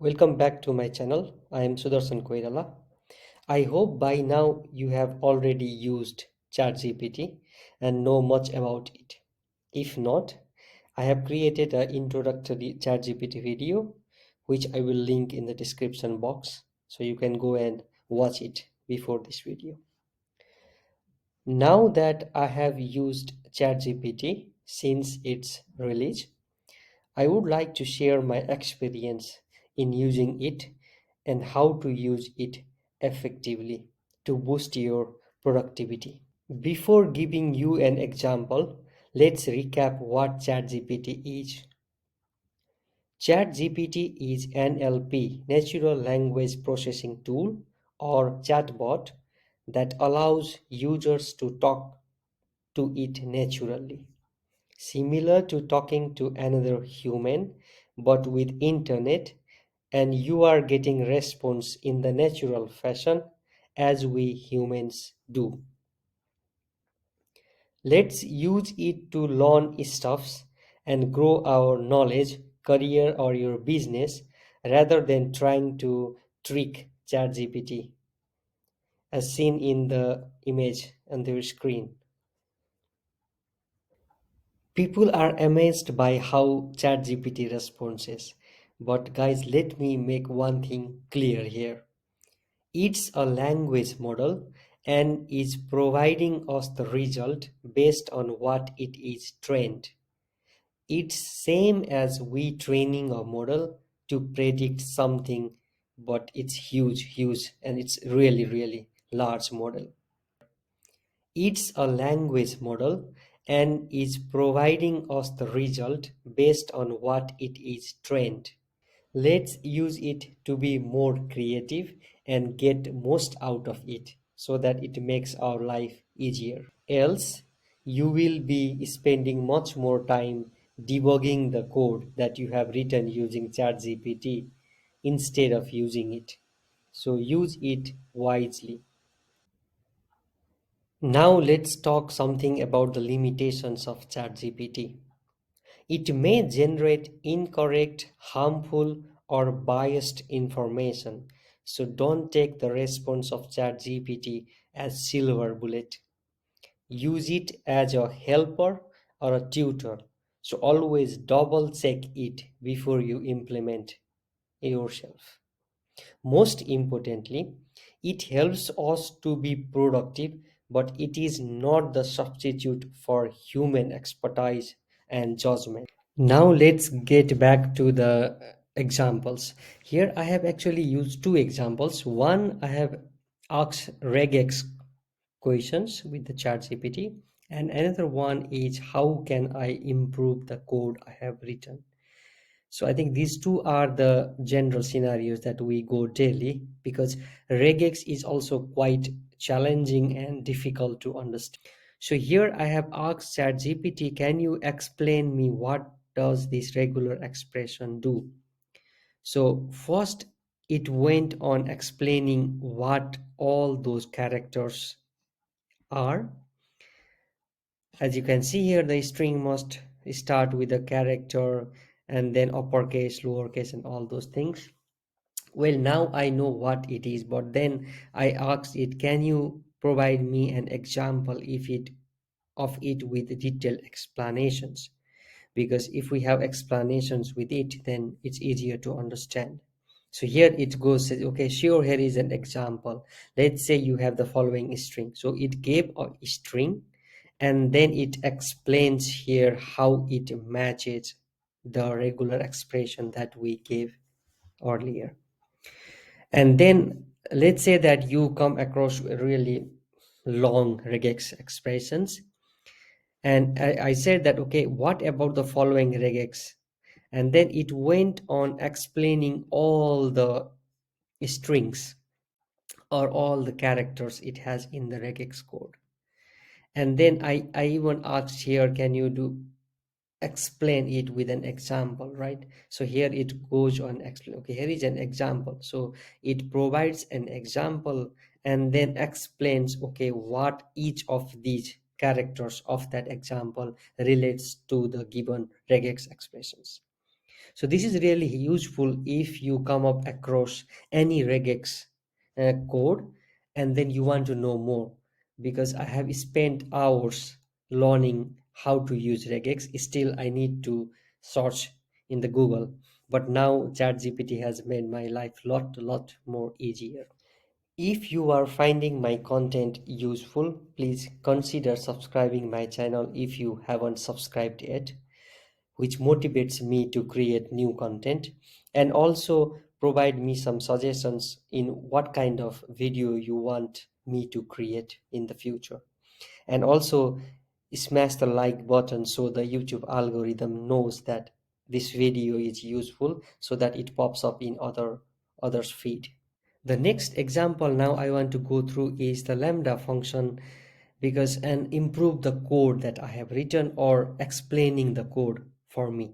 Welcome back to my channel. I am Sudarshan Koirala. I hope by now you have already used ChatGPT and know much about it. If not, I have created an introductory ChatGPT video which I will link in the description box so you can go and watch it before this video. Now that I have used ChatGPT since its release, I would like to share my experience in using it and how to use it effectively to boost your productivity. Before giving you an example, let's recap what ChatGPT is. ChatGPT is NLP, Natural Language Processing Tool, or chatbot that allows users to talk to it naturally, similar to talking to another human but with internet, and you are getting response in the natural fashion as we humans do. Let's use it to learn stuffs and grow our knowledge, career, or your business rather than trying to trick ChatGPT as seen in the image on their screen. People are amazed by how ChatGPT responds, but guys, let me make one thing clear here. It's a language model and is providing us the result based on what it is trained. It's same as we training a model to predict something, but it's huge, and it's really large model. It's a language model and is providing us the result based on what it is trained. Let's use it to be more creative and get most out of it so that it makes our life easier. Else, you will be spending much more time debugging the code that you have written using ChatGPT instead of using it. So use it wisely. Now let's talk something about the limitations of ChatGPT. It may generate incorrect, harmful, or biased information. So don't take the response of ChatGPT as silver bullet. Use it as a helper or a tutor. So always double check it before you implement yourself. Most importantly, it helps us to be productive, but it is not the substitute for human expertise and judgment. Now let's get back to the examples. Here I have actually used two examples. One, I have asked regex questions with the ChatGPT, and another one is how can I improve the code I have written. So I think these two are the general scenarios that we go daily because regex is also quite challenging and difficult to understand. So here I have asked ChatGPT, can you explain me what does this regular expression do? So first it went on explaining what all those characters are. As you can see here, the string must start with a character and then uppercase, lowercase, and all those things. Well, now I know what it is, but then I asked it, can you provide me an example if it of it with detailed explanations? Because if we have explanations with it, then it's easier to understand. So here it goes, says, okay, sure, here is an example. Let's say you have the following string. So it gave a string and then it explains here how it matches the regular expression that we gave earlier. And then let's say that you come across really long regex expressions, and I said that, okay, what about the following regex? And then it went on explaining all the strings or all the characters it has in the regex code. And then I even asked here, can you do explain it with an example, right? So here it goes on explain. Okay, here is an example. So it provides an example and then explains, okay, what each of these characters of that example relates to the given regex expressions. So this is really useful if you come up across any regex code and then you want to know more, because I have spent hours learning how to use regex. Still I need to search in the Google, but now ChatGPT has made my life lot more easier. If you are finding my content useful, please consider subscribing my channel if you haven't subscribed yet, which motivates me to create new content, and also provide me some suggestions in what kind of video you want me to create in the future. And also smash the like button so the YouTube algorithm knows that this video is useful, so that it pops up in others feed. The next example now I want to go through is the Lambda function, because and improve the code that I have written or explaining the code for me.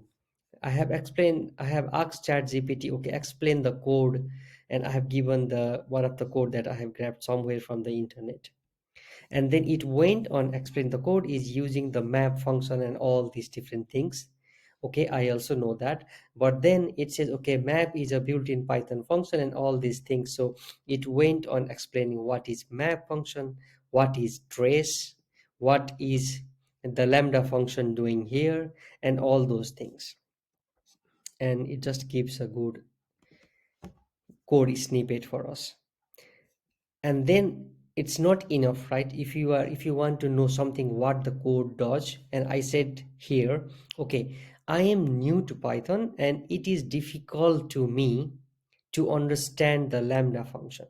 I have asked ChatGPT, okay, explain the code, and I have given the one of the code that I have grabbed somewhere from the internet. And then it went on explain the code is using the map function and all these different things. Okay, I also know that, but then it says, okay, map is a built-in Python function and all these things. So it went on explaining what is map function, what is trace, what is the Lambda function doing here, and all those things. And it just gives a good code snippet for us. And then it's not enough, right? If you want to know something what the code does, and I said here, okay, I am new to Python and it is difficult to me to understand the Lambda function.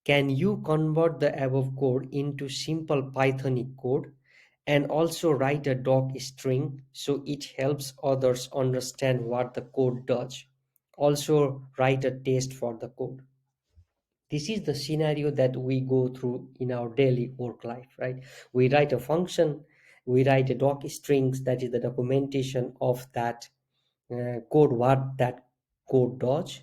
Can you convert the above code into simple Pythonic code and also write a doc string so it helps others understand what the code does? Also write a test for the code. This is the scenario that we go through in our daily work life, right? We write a function, we write a doc strings, that is the documentation of that code, what that code does.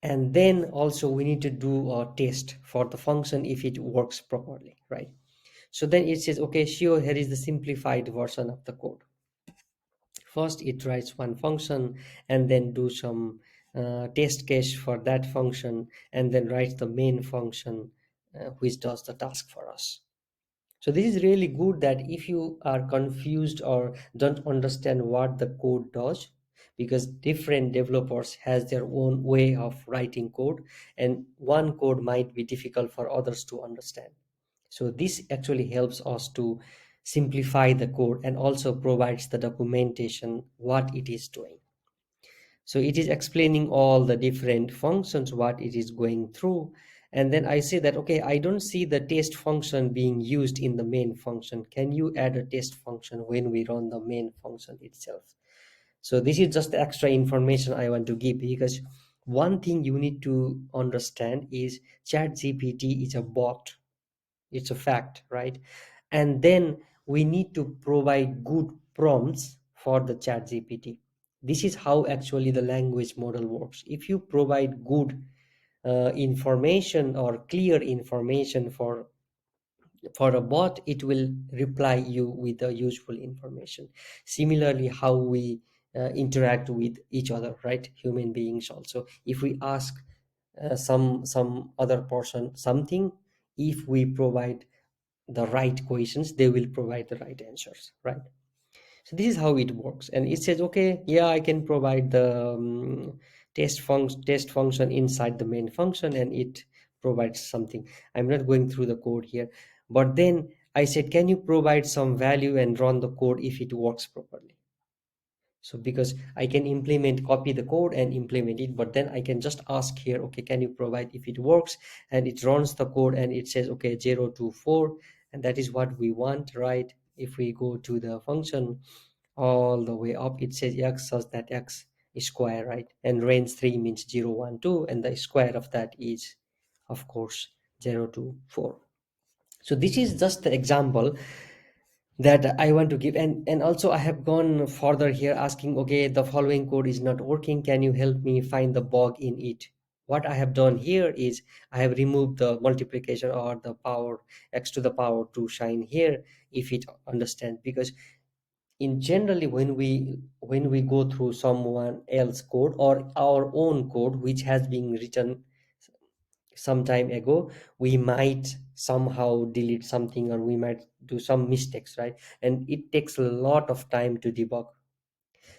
And then also we need to do a test for the function if it works properly, right? So then it says, okay, sure, here is the simplified version of the code. First it writes one function and then do some test case for that function, and then writes the main function which does the task for us. So this is really good, that if you are confused or don't understand what the code does, because different developers has their own way of writing code, and one code might be difficult for others to understand. So this actually helps us to simplify the code and also provides the documentation what it is doing. So it is explaining all the different functions, what it is going through. And then I say that, okay, I don't see the test function being used in the main function. Can you add a test function when we run the main function itself? So this is just the extra information I want to give, because one thing you need to understand is ChatGPT is a bot. It's a fact, right? And then we need to provide good prompts for the chat gpt. This is how actually the language model works. If you provide good information or clear information for a bot, it will reply you with the useful information. Similarly, how we interact with each other, right? Human beings also, if we ask some other person something, if we provide the right questions, they will provide the right answers, right? So this is how it works. And it says, okay, yeah, I can provide the test function inside the main function, and it provides something. I'm not going through the code here, but then I said, can you provide some value and run the code if it works properly? So because I can implement, copy the code and implement it, but then I can just ask here, okay, can you provide if it works? And it runs the code and it says, okay, 0 to 4, and that is what we want, right? If we go to the function all the way up, it says x such that x is square, right? And range 3 means 0 1 2, and the square of that is of course 0 to 4. So this is just the example that I want to give. And also I have gone further here, asking, okay, the following code is not working, can you help me find the bug in it? What I have done here is I have removed the multiplication or the power x to the power 2 sign here, if it understands, because in generally when we go through someone else code or our own code which has been written some time ago, we might somehow delete something or we might do some mistakes, right? And it takes a lot of time to debug.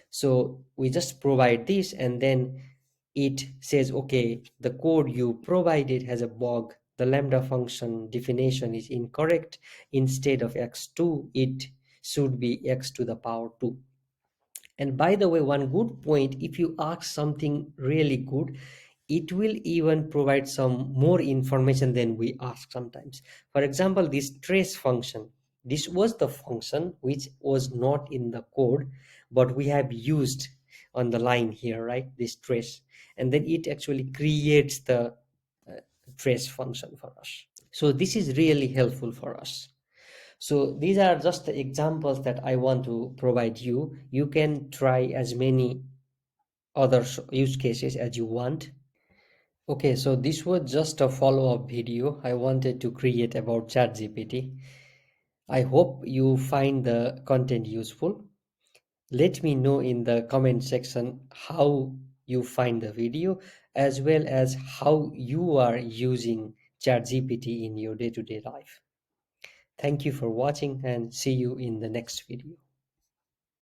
So we just provide this and then it says, okay, the code you provided has a bug. The lambda function definition is incorrect. Instead of x2, it should be x to the power 2. And by the way, one good point, if you ask something really good, it will even provide some more information than we ask sometimes. For example, this trace function, this was the function which was not in the code, but we have used on the line here, right? This trace. And then it actually creates the trace function for us. So this is really helpful for us. So these are just the examples that I want to provide you. You can try as many other use cases as you want. Okay, so this was just a follow-up video I wanted to create about ChatGPT. I hope you find the content useful. Let me know in the comment section how you find the video as well as how you are using ChatGPT in your day-to-day life. Thank you for watching and see you in the next video.